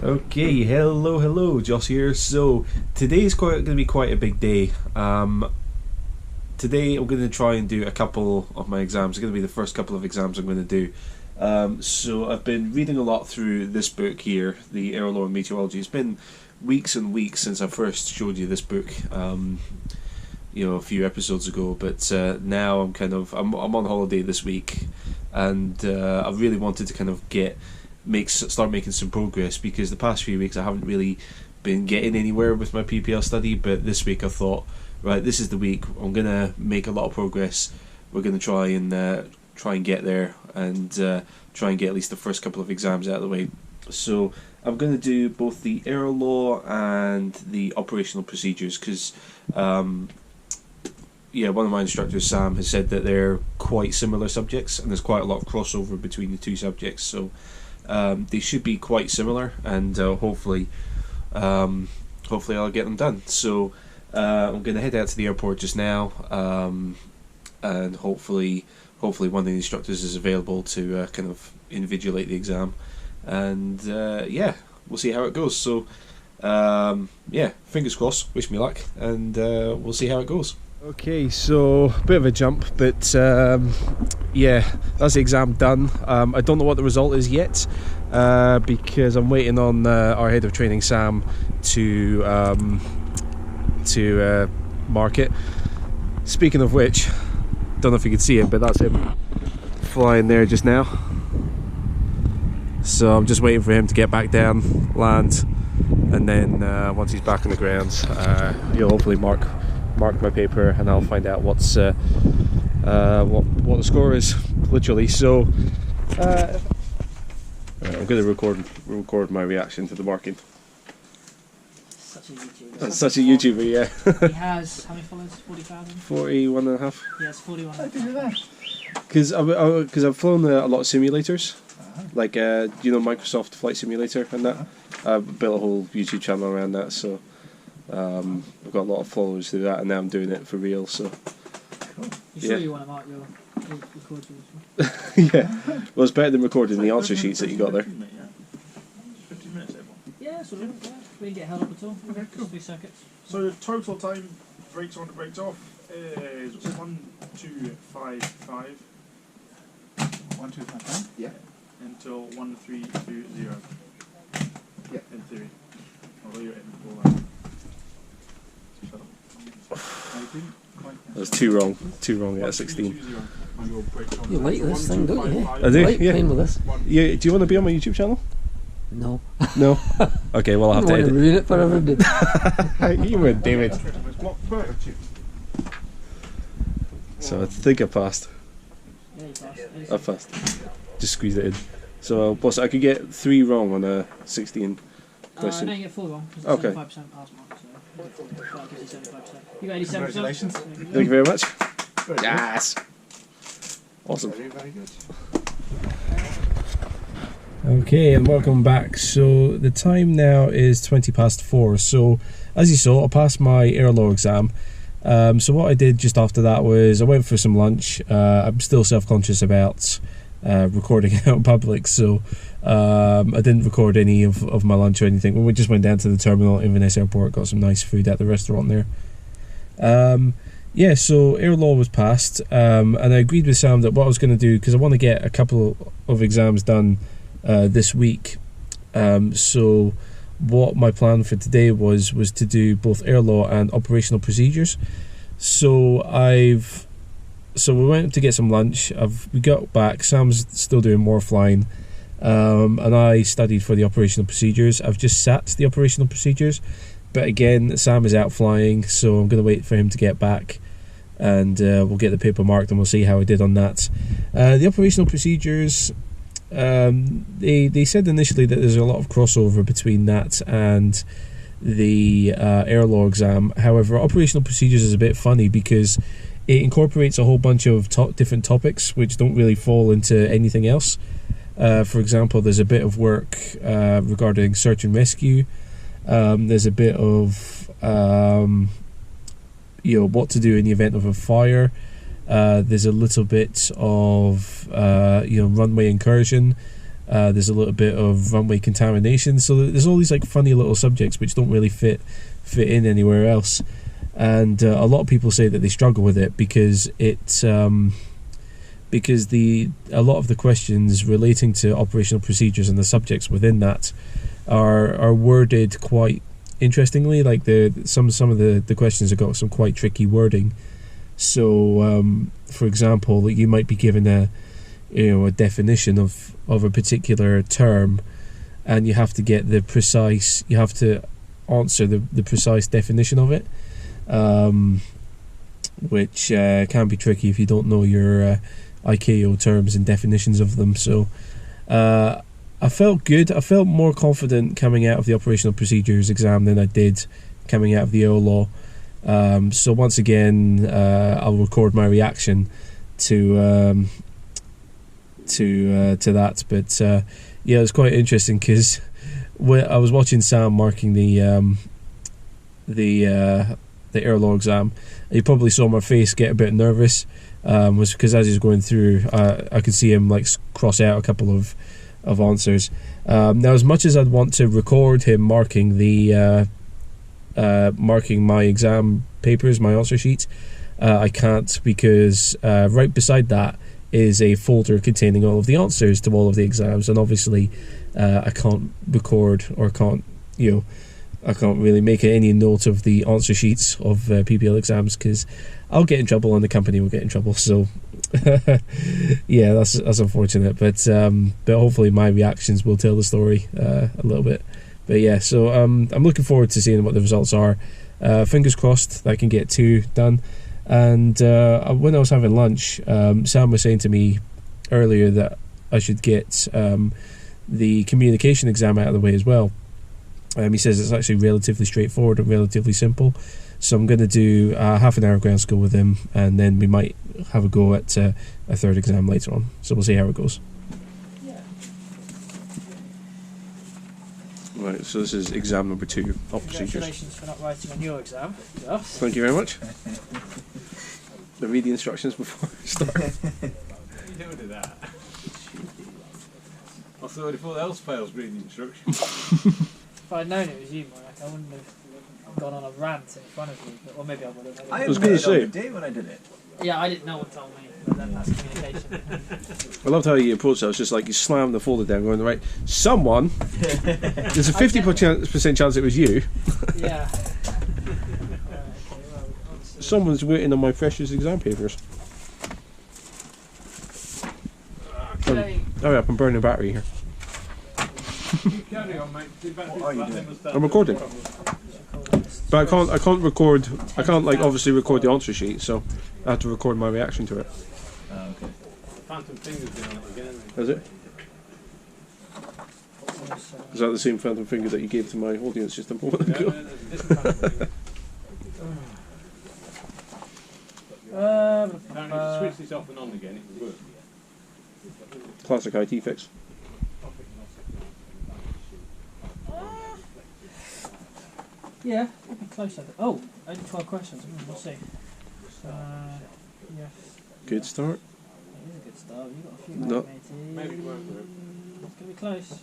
Okay, hello, Joss here. So today's going to be quite a big day. Today I'm going to try and do a couple of my exams. It's going to be the first couple of exams I'm going to do. So I've been reading a lot through this book here, the Air Law and Meteorology. It's been weeks and weeks since I first showed you this book. A few episodes ago, but now I'm on holiday this week, and I really wanted to kind of start making some progress, because the past few weeks I haven't really been getting anywhere with my PPL study. But this week I thought, right, this is the week I'm gonna make a lot of progress. We're gonna try and get there, and try and get at least the first couple of exams out of the way. So I'm going to do both the air law and the operational procedures, because one of my instructors, Sam, has said that they're quite similar subjects, and there's quite a lot of crossover between the two subjects. So they should be quite similar, and hopefully I'll get them done. So I'm going to head out to the airport just now, and hopefully one of the instructors is available to kind of invigilate the exam, and we'll see how it goes. So fingers crossed, wish me luck, and we'll see how it goes. Okay, so a bit of a jump, but that's the exam done. I don't know what the result is yet, because I'm waiting on our head of training, Sam, to mark it. Speaking of which, don't know if you can see it, but that's him flying there just now. So I'm just waiting for him to get back down, land, and then once he's back on the ground, he'll hopefully mark my paper, and I'll find out what the score is, literally. So I'm going to record my reaction to the marking. Such a YouTuber. That's such a YouTuber, yeah. He has how many followers? 40,000. 41 and a half. Yes, 41. How did you do that? Because I've flown a lot of simulators, like Microsoft Flight Simulator and that. I've built a whole YouTube channel around that, so I've got a lot of followers through that, and now I'm doing it for real. So Cool. You sure you want to mark your record yeah, well, it's better than recording the answer sheets that you got there. 15 minutes, everyone. Yeah, sort of. Yeah. We didn't get held up at all. Okay, cool. Just 3 circuits. So the total time, brakes on to brakes off, is 1255. 1255. Yeah. Until 1320. Yeah. In theory. Although you're in before that. Shut up. That's two wrong out of 16. You like this thing, don't you? I do, like yeah. playing with this? Yeah, do you want to be on my YouTube channel? No. No? Okay, well, I'll have to I don't want edit. to ruin it for everybody. You would, David. So I think I passed. Yeah, you passed. I passed. Just squeeze it in. So I could get 3 wrong on a 16 question. No, you get 4 wrong, because Okay. it's 75% pass mark, so that gives you 75%. You got 87%? Congratulations. Thank you very much. Yes. Awesome. Very, very good. Okay, and welcome back. So the time now is 20 past 4. So as you saw, I passed my air law exam. So what I did just after that was I went for some lunch. I'm still self-conscious about recording out in public, so I didn't record any of my lunch or anything. We just went down to the terminal at Inverness Airport, got some nice food at the restaurant there. So air law was passed, and I agreed with Sam that what I was going to do, because I want to get a couple of exams done this week. So what my plan for today was to do both air law and operational procedures. So we went to get some lunch. We got back. Sam's still doing more flying, and I studied for the operational procedures. I've just sat the operational procedures, but again, Sam is out flying, so I'm going to wait for him to get back, and we'll get the paper marked, and we'll see how I did on that. The operational procedures, they said initially that there's a lot of crossover between that and the air law exam. However, operational procedures is a bit funny because it incorporates a whole bunch of different topics which don't really fall into anything else. For example, there's a bit of work regarding search and rescue. There's a bit of what to do in the event of a fire. There's a little bit of runway incursion. There's a little bit of runway contamination. So there's all these like funny little subjects which don't really fit in anywhere else. And a lot of people say that they struggle with it because because a lot of the questions relating to operational procedures and the subjects within that are worded quite interestingly. Like some of the questions have got some quite tricky wording. So for example, you might be given a definition of a particular term, and you have to answer the precise definition of it, which can be tricky if you don't know your ICAO terms and definitions of them. So I felt good. I felt more confident coming out of the operational procedures exam than I did coming out of the OLAW. So once again, I'll record my reaction to that. But yeah, it was quite interesting because I was watching Sam marking the air law exam. You probably saw my face get a bit nervous. Was because as he was going through, I could see him like cross out a couple of answers. Now, as much as I'd want to record him marking marking my exam papers, my answer sheets, I can't, because right beside that is a folder containing all of the answers to all of the exams, and obviously I can't record, or I can't really make any note of the answer sheets of PPL exams because I'll get in trouble and the company will get in trouble. So yeah, that's unfortunate, but hopefully my reactions will tell the story a little bit. But yeah, so I'm looking forward to seeing what the results are. Fingers crossed that I can get 2 done. And when I was having lunch, Sam was saying to me earlier that I should get the communication exam out of the way as well. He says it's actually relatively straightforward and relatively simple. So I'm going to do half an hour ground school with him, and then we might have a go at a 3rd exam later on. So we'll see how it goes. Yeah. Right, so this is exam number 2, op procedures. Congratulations for not writing on your exam, Gus. Thank you very much. I read the instructions before I start. You don't do that. I thought if all else fails, read the instructions. If I'd known it was you, Mike, I wouldn't have gone on a rant in front of you. Or maybe I would have. I was gonna say- day when I did it. Yeah, I didn't know one told me, but then that's communication. I loved how you approached it. It's just like you slammed the folder down, going, right, someone, there's a 50% chance it was you. Yeah. Someone's waiting on my freshest exam papers. Okay. Hurry up, I'm burning a battery here. Carry on, mate. What are you doing? I'm recording. But I can't record, I can't like obviously record the answer sheet, so I have to record my reaction to it. Oh, okay. Phantom finger's been on it again. Is it? Is that the same phantom finger that you gave to my audience just a moment ago? No, there's a different phantom finger. Apparently, if you switch this off and on again, it will work. Classic IT fix. Yeah, we'll be close. Oh, only 12 questions. We'll see. Yes. Good start. It is a good start. You've got a few No. more, matey. Maybe it won't work. It's going to be close.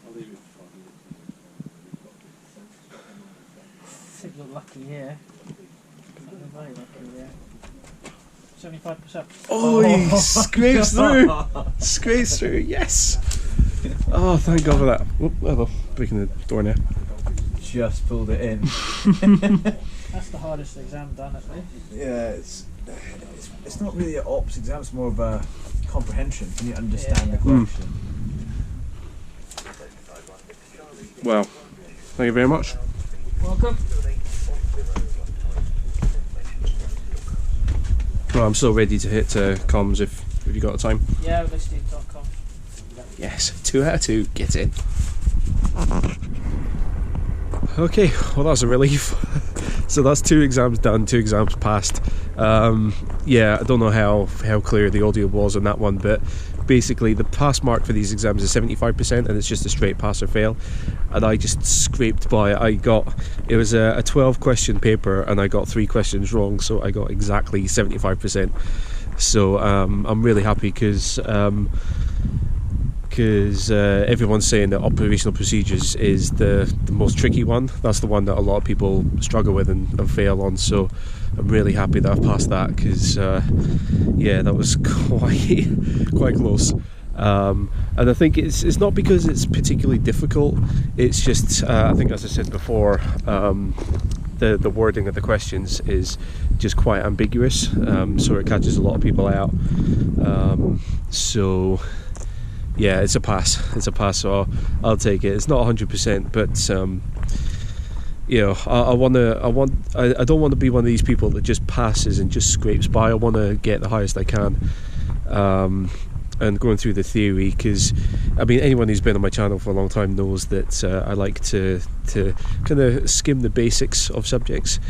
I'll leave it for 5 I think you're lucky here. You're very lucky here. 75%. Oh, he scrapes through! Scrapes through, yes! Oh, thank God for that. Oh, hello, breaking the door now. Just pulled it in. That's the hardest exam done, at least. Yeah, it's not really an ops exam, it's more of a comprehension. Can you understand the question? Well, thank you very much. Welcome. Well, I'm still ready to hit comms if you got the time. Yeah, let's do .com. Yes, 2 out of 2, get in. Okay, well that's a relief. So that's 2 exams done, 2 exams passed. Yeah, I don't know how clear the audio was on that one, but basically the pass mark for these exams is 75%, and it's just a straight pass or fail. And I just scraped by. It was a 12 question paper, and I got 3 questions wrong, so I got exactly 75%. So I'm really happy because everyone's saying that operational procedures is the most tricky one. That's the one that a lot of people struggle with and fail on. So I'm really happy that I've passed that, because yeah, that was quite close. And I think it's not because it's particularly difficult. It's just I think, as I said before, the wording of the questions is just quite ambiguous, so it catches a lot of people out. So yeah, it's a pass. So I'll take it. It's not 100%, but you know, I don't want to be one of these people that just passes and just scrapes by. I want to get the highest I can. And going through the theory, because I mean, anyone who's been on my channel for a long time knows that I like to kind of skim the basics of subjects,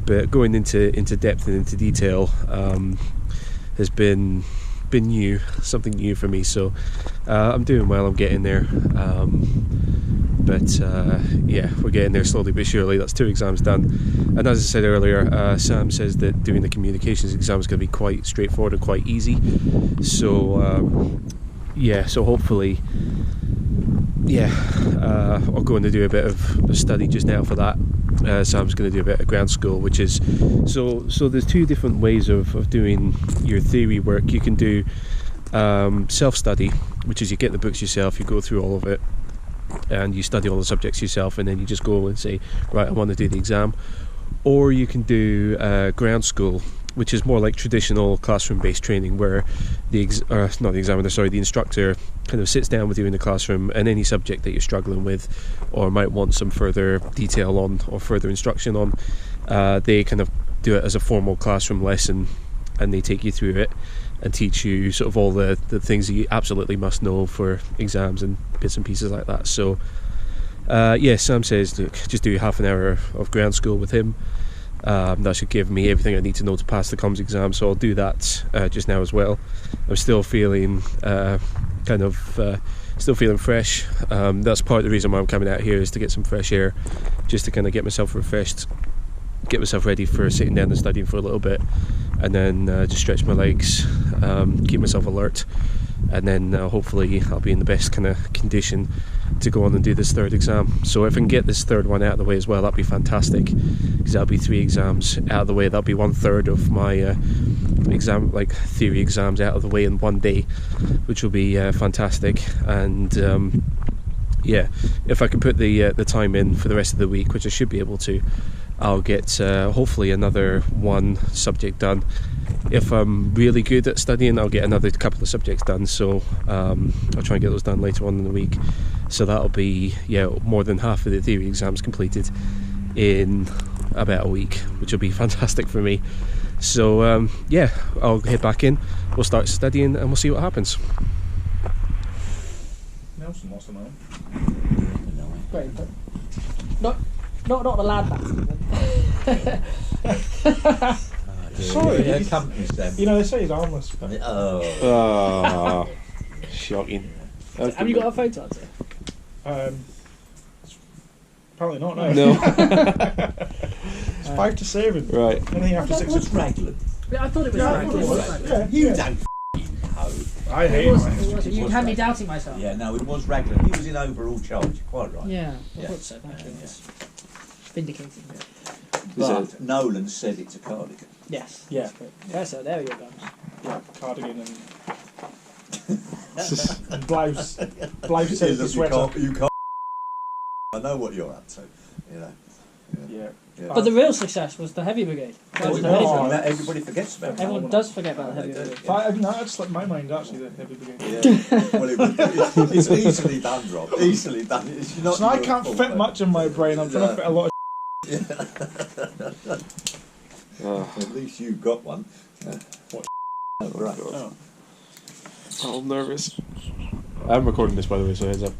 but going into depth and into detail has been something new for me. So I'm doing well. I'm getting there, but yeah, we're getting there slowly but surely. That's 2 exams done, and as I said earlier, Sam says that doing the communications exam is going to be quite straightforward and quite easy. So yeah, so hopefully, yeah, I'll go in to do a bit of study just now for that. Sam's going to do a bit of ground school, which is so there's 2 different ways of doing your theory work. You can do self-study, which is you get the books yourself, you go through all of it, and you study all the subjects yourself, and then you just go and say, right, I want to do the exam. Or you can do ground school, which is more like traditional classroom-based training, where the instructor kind of sits down with you in the classroom, and any subject that you're struggling with or might want some further detail on or further instruction on, they kind of do it as a formal classroom lesson, and they take you through it and teach you sort of all the things that you absolutely must know for exams and bits and pieces like that. So yeah, Sam says, look, just do half an hour of ground school with him. That should give me everything I need to know to pass the comms exam, so I'll do that just now as well. I'm still feeling still feeling fresh. That's part of the reason why I'm coming out here, is to get some fresh air, just to kind of get myself refreshed, get myself ready for sitting down and studying for a little bit, and then just stretch my legs, keep myself alert, and then hopefully I'll be in the best kind of condition to go on and do this 3rd exam. So if I can get this 3rd one out of the way as well, that'd be fantastic, because that'll be 3 exams out of the way. That'll be 1/3 of my theory exams out of the way in one day, which will be fantastic. And yeah, if I can put the time in for the rest of the week, which I should be able to, I'll get hopefully another 1 subject done. If I'm really good at studying, I'll get another couple of subjects done, so I'll try and get those done later on in the week. So that'll be, yeah, more than half of the theory exams completed in about a week, which will be fantastic for me. So yeah, I'll head back in, we'll start studying, and we'll see what happens. Nelson lost a moment. Great, but not the lad back. Sorry, yeah, accompanies them. you know, they say he's harmless. But Oh, shocking. Have you got a photo of it? Apparently not. No. No. It's 5 to 7. Right. Anything after 6 is. Raglan. Yeah, I thought it was Yeah, right. I thought it was. Yeah. Yeah, You yeah. don't know. I hate It was, mine. you had me doubting myself. Yeah, no, it was Raglan. He was in overall charge. Quite right. Yeah, I Yeah. thought so. Thank you. Yes. Vindicating. But Nolan said it's a cardigan. Yes. Yeah. Yeah, so there you go. Yeah, cardigan and blouse. Blouse says the sweater. You can't. I know what you're up to. You know. Yeah. Yeah. But the real success was the heavy brigade. That was the heavy no. brigade. That everybody forgets about. Everyone does forget about the heavy They do. brigade. No, that slipped my mind actually. The heavy brigade. Yeah. Well, it's easily done, Rob. Easily done. It's not So I your can't fault, fit mate. much in my brain. I'm trying to fit a lot of. At least you got one. What? Oh, right. Oh. I'm nervous. I'm recording this, by the way, so heads up.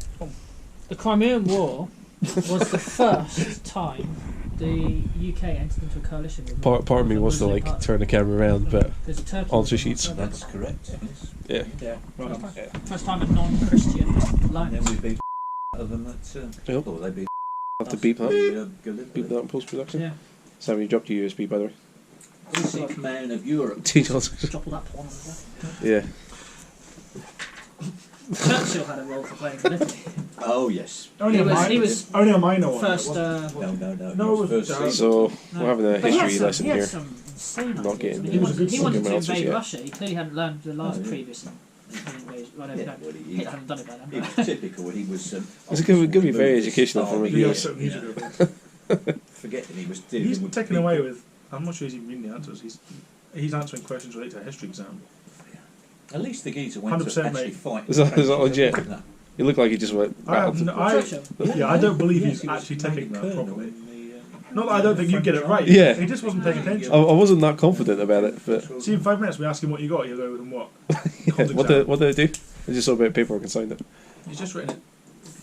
The Crimean War was the first time the UK entered into a coalition with Part of me with a wants to Muslim like party. turn the camera around, but There's a Turkey answer one, sheets. so That's correct. yeah. Yeah. Right. Yeah. First time a non-Christian And then alliance. we beat of them at. Yep. Or they beat. Have to beep that. Gallipoli. Beep that in post production. Yeah. Sam, you dropped your USB, by the way. Sixth man of Europe. Teach Oscars. Drop all that porn on the Yeah. Churchill had a role for playing, didn't he? Oh yes. Only He was only a minor one. first. No. No, it was first Darren. season. So we're having a But he had history some- lesson he had here. some insane Not ideas. getting I mean, He was a good he wanted to fucking invade yet. Russia. He clearly hadn't learned the last Oh, yeah. previous. Well, no, Yeah, no, well, Hitler hadn't done it by It then. was typical. He was. It's going to be very educational for me. He Yeah. has certain music of it. Forgetting he was dealing He's with taken people. away with. I'm not sure he's even reading the answers. He's answering questions related to a history exam. At least the geezer went to 100% actually mate. fight. Is that legit? No. You look like you just went. Churchill. Yeah, I don't believe he's Yes, he was actually made taking that colonel properly. in the, Not that I don't think you get it right. Yeah. He just wasn't paying attention. I wasn't that confident about it, but See, in 5 minutes we ask him what you got, he'll go with him what? yeah, what did I do? I just saw a bit of paperwork and signed it. He's just written it.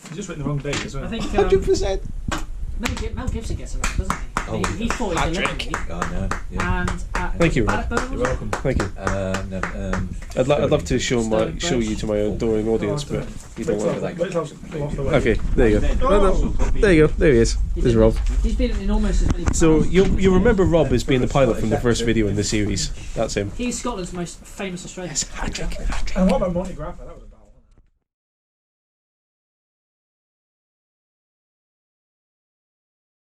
He's just written the wrong date as well. I think 100%. Mel Gibson gets around, doesn't he? Oh, he fought it Patrick. deliberately. Oh no. Yeah. And Thank you, Bannockburn, You're was it? welcome. Thank you. No, I'd love to show Stonebridge. you to my adoring audience, but you don't want Wait that. till I'm off the way. Okay, there you go. No, there you go. There he is. There's Rob. He's been in almost as many. So you remember Rob as being the pilot from the first video in the series. That's him. He's Scotland's most famous Australian. Yes, Patrick. And what about Monty Graffer? That was a